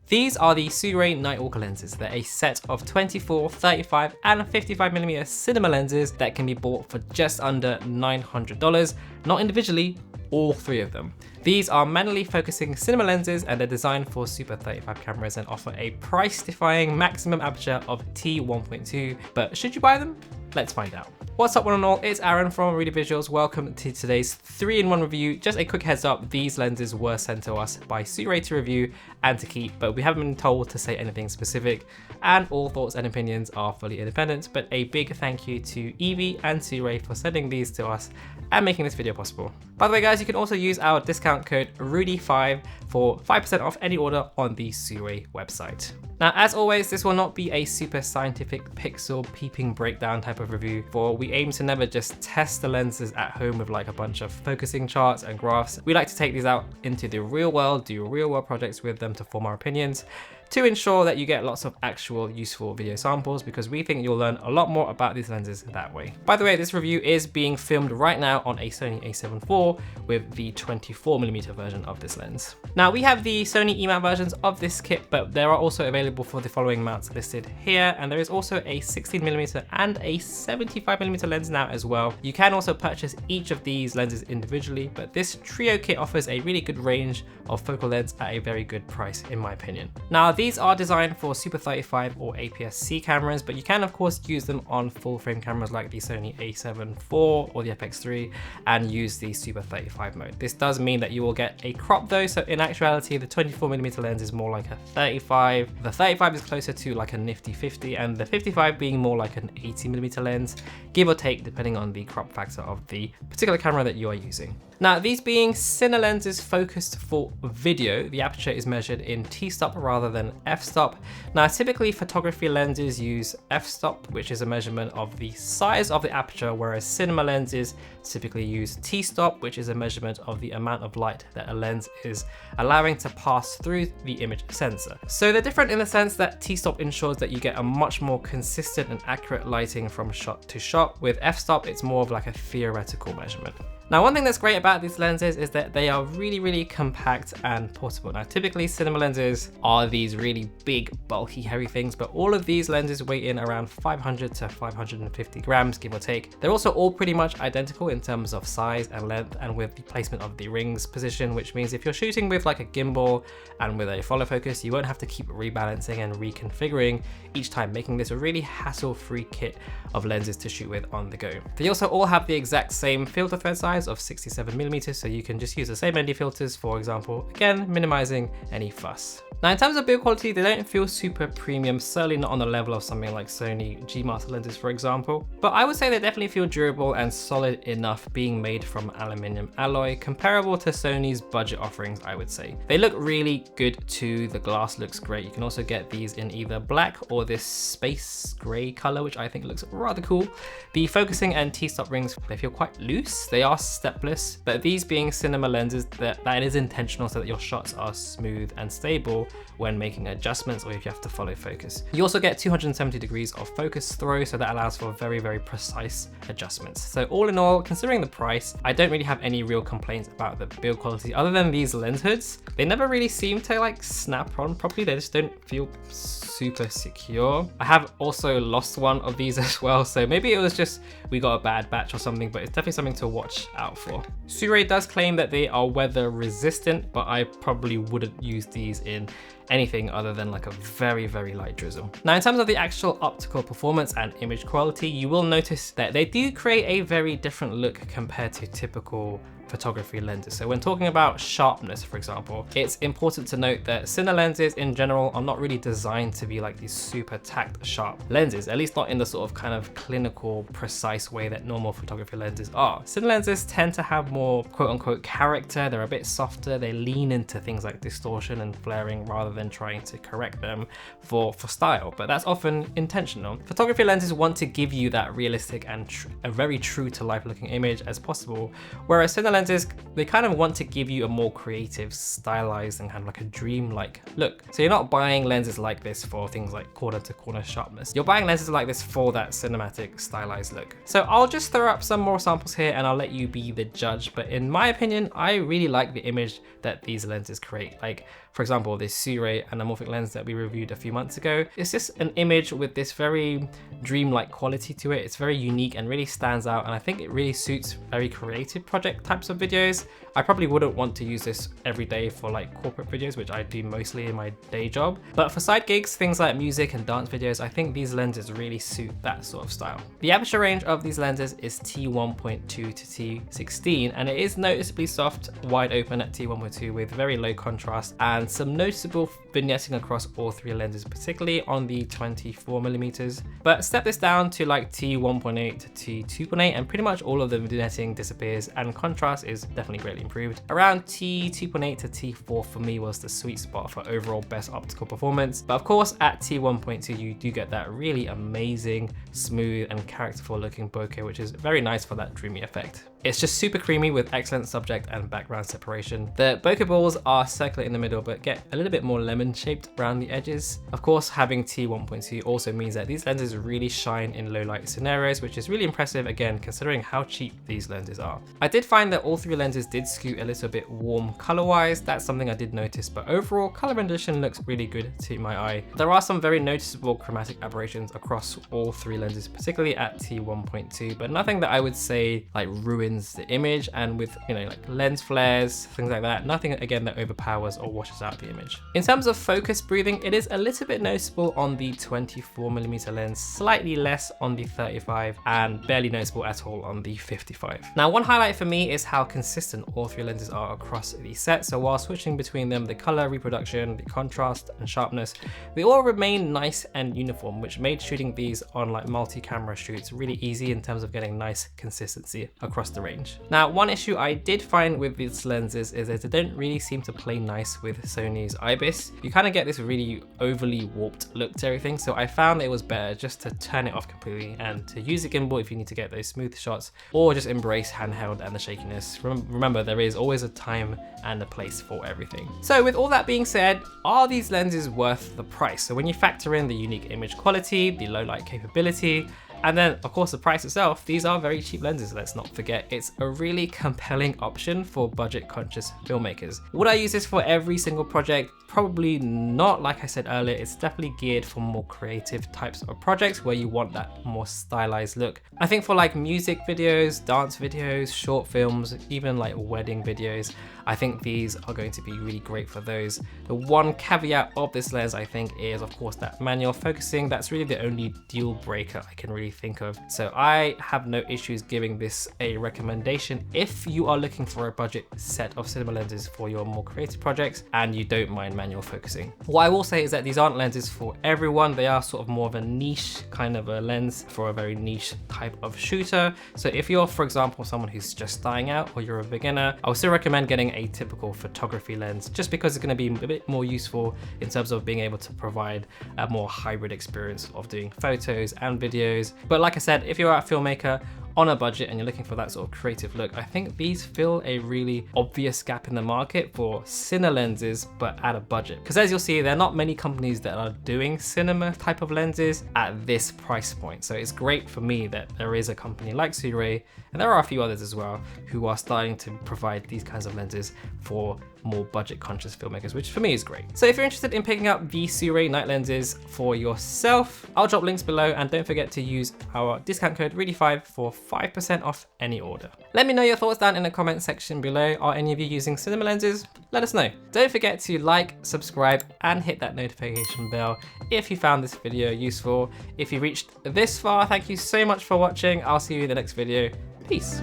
These are the SIRUI Nightwalker lenses. They're a set of 24, 35 and 55mm cinema lenses that can be bought for just under $900, not individually, all three of them. These are manually focusing cinema lenses and they're designed for Super 35 cameras and offer a price-defying maximum aperture of T1.2, but should you buy them? Let's find out. What's up one and all, it's Aaron from Rudy Visuals. Welcome to today's 3-in-1 review. Just a quick heads up, these lenses were sent to us by SIRUI to review and to keep, but we haven't been told to say anything specific, and all thoughts and opinions are fully independent. But a big thank you to Evie and SIRUI for sending these to us and making this video possible. By the way guys, you can also use our discount code RUDY5 for 5% off any order on the SIRUI website. Now, as always, this will not be a super scientific pixel peeping breakdown type of review, for we aim to never just test the lenses at home with like a bunch of focusing charts and graphs. We like to take these out into the real world, do real world projects with them to form our opinions, to ensure that you get lots of actual useful video samples, because we think you'll learn a lot more about these lenses that way. By the way, this review is being filmed right now on a Sony a7 IV with the 24mm version of this lens. Now, we have the Sony E-mount versions of this kit, but there are also available for the following mounts listed here, and there is also a 16mm and a 75mm lens now as well. You can also purchase each of these lenses individually, but this trio kit offers a really good range of focal lengths at a very good price in my opinion. Now, these are designed for Super 35 or APS-C cameras, but you can of course use them on full frame cameras like the Sony a7 IV or the FX3 and use the Super 35 mode. This does mean that you will get a crop though, so in actuality the 24mm lens is more like a 35, the 35 is closer to like a nifty 50, and the 55 being more like an 80mm lens, give or take depending on the crop factor of the particular camera that you are using. Now, these being Cine lenses focused for video, the aperture is measured in t-stop rather than f-stop. Now, typically photography lenses use f-stop, which is a measurement of the size of the aperture, whereas cinema lenses typically use t-stop, which is a measurement of the amount of light that a lens is allowing to pass through the image sensor. So they're different in the sense that t-stop ensures that you get a much more consistent and accurate lighting from shot to shot. With f-stop, it's more of like a theoretical measurement. Now, one thing that's great about these lenses is that they are really compact and portable. Now, typically cinema lenses are these really big, bulky, heavy things, but all of these lenses weigh in around 500 to 550 grams, give or take. They're also all pretty much identical in terms of size and length and with the placement of the rings position, which means if you're shooting with like a gimbal and with a follow focus, you won't have to keep rebalancing and reconfiguring each time, making this a really hassle-free kit of lenses to shoot with on the go. They also all have the exact same filter thread size of 67mm, so you can just use the same ND filters, for example, again minimizing any fuss. Now, in terms of build quality, they don't feel super premium, certainly not on the level of something like Sony G Master lenses, for example, but I would say they definitely feel durable and solid enough, being made from aluminium alloy, comparable to Sony's budget offerings, I would say. They look really good too, the glass looks great. You can also get these in either black or this space gray color, which I think looks rather cool. The focusing and t-stop rings, they feel quite loose. They are stepless, but these being cinema lenses, that is intentional so that your shots are smooth and stable when making adjustments or if you have to follow focus. You also get 270 degrees of focus throw, so that allows for very precise adjustments. So all in all, considering the price, I don't really have any real complaints about the build quality other than these lens hoods. They never really seem to like snap on properly. They just don't feel super secure. I have also lost one of these as well, so maybe it was just we got a bad batch or something, but it's definitely something to watch out for. SIRUI does claim that they are weather resistant, but I probably wouldn't use these in anything other than like a very light drizzle. Now, in terms of the actual optical performance and image quality, you will notice that they do create a very different look compared to typical photography lenses. So when talking about sharpness, for example, it's important to note that Cine lenses in general are not really designed to be like these super tacked sharp lenses, at least not in the sort of kind of clinical, precise way that normal photography lenses are. Cine lenses tend to have more quote unquote character. They're a bit softer. They lean into things like distortion and flaring rather than trying to correct them for style, but that's often intentional. Photography lenses want to give you that realistic and a very true to life looking image as possible, whereas Cine lenses, they kind of want to give you a more creative, stylized, and kind of like a dream-like look. So you're not buying lenses like this for things like corner to corner sharpness. You're buying lenses like this for that cinematic, stylized look. So I'll just throw up some more samples here and I'll let you be the judge. But in my opinion, I really like the image that these lenses create. Like For example, this SIRUI anamorphic lens that we reviewed a few months ago. It's just an image with this very dreamlike quality to it. It's very unique and really stands out, and I think it really suits very creative project types of videos. I probably wouldn't want to use this every day for like corporate videos, which I do mostly in my day job. But for side gigs, things like music and dance videos, I think these lenses really suit that sort of style. The aperture range of these lenses is T1.2 to T16, and it is noticeably soft, wide open at T1.2 with very low contrast and some noticeable vignetting across all three lenses, particularly on the 24mm. But step this down to like T1.8 to T2.8 and pretty much all of the vignetting disappears and contrast is definitely greatly improved. Around T2.8 to T4 for me was the sweet spot for overall best optical performance. But of course at T1.2 you do get that really amazing, smooth and characterful looking bokeh, which is very nice for that dreamy effect. It's just super creamy with excellent subject and background separation. The bokeh balls are circular in the middle but get a little bit more lemon shaped around the edges. Of course, having T1.2 also means that these lenses really shine in low light scenarios, which is really impressive again considering how cheap these lenses are. I did find that all three lenses did skew a little bit warm color wise. That's something I did notice, but overall color rendition looks really good to my eye. There are some very noticeable chromatic aberrations across all three lenses, particularly at T1.2, but nothing that I would say like ruins the image, and with, you know, like lens flares, things like that, nothing again that overpowers or washes out the image. In terms of focus breathing, it is a little bit noticeable on the 24mm lens, slightly less on the 35, and barely noticeable at all on the 55. Now, one highlight for me is how consistent all three lenses are across the set. So while switching between them, the color reproduction, the contrast and sharpness, they all remain nice and uniform, which made shooting these on like multi-camera shoots really easy in terms of getting nice consistency across the range. Now, one issue I did find with these lenses is that they don't really seem to play nice with Sony's IBIS. You kind of get this really overly warped look to everything, so I found it was better just to turn it off completely and to use a gimbal if you need to get those smooth shots, or just embrace handheld and the shakiness. Remember, there is always a time and a place for everything. So with all that being said, are these lenses worth the price? So when you factor in the unique image quality, the low light capability, and then of course the price itself, these are very cheap lenses, let's not forget. It's a really compelling option for budget conscious filmmakers. Would I use this for every single project? Probably not. Like I said earlier, it's definitely geared for more creative types of projects where you want that more stylized look. I think for like music videos, dance videos, short films, even like wedding videos, I think these are going to be really great for those. The one caveat of this lens, I think, is of course that manual focusing. That's really the only deal breaker I can really think of. So I have no issues giving this a recommendation if you are looking for a budget set of cinema lenses for your more creative projects and you don't mind manual focusing. What I will say is that these aren't lenses for everyone. They are sort of more of a niche kind of a lens for a very niche type of shooter. So if you're, for example, someone who's just starting out or you're a beginner, I would still recommend getting a typical photography lens just because it's going to be a bit more useful in terms of being able to provide a more hybrid experience of doing photos and videos. But like I said, if you're a filmmaker on a budget and you're looking for that sort of creative look, I think these fill a really obvious gap in the market for cine lenses, but at a budget. Because as you'll see, there are not many companies that are doing cinema type of lenses at this price point. So it's great for me that there is a company like SIRUI, and there are a few others as well, who are starting to provide these kinds of lenses for more budget conscious filmmakers, which for me is great. So if you're interested in picking up the SIRUI night lenses for yourself, I'll drop links below, and don't forget to use our discount code Rudy5 for 5% off any order. Let me know your thoughts down in the comment section below. Are any of you using cinema lenses? Let us know. Don't forget to like, subscribe, and hit that notification bell if you found this video useful. If you reached this far, thank you so much for watching. I'll see you in the next video. Peace.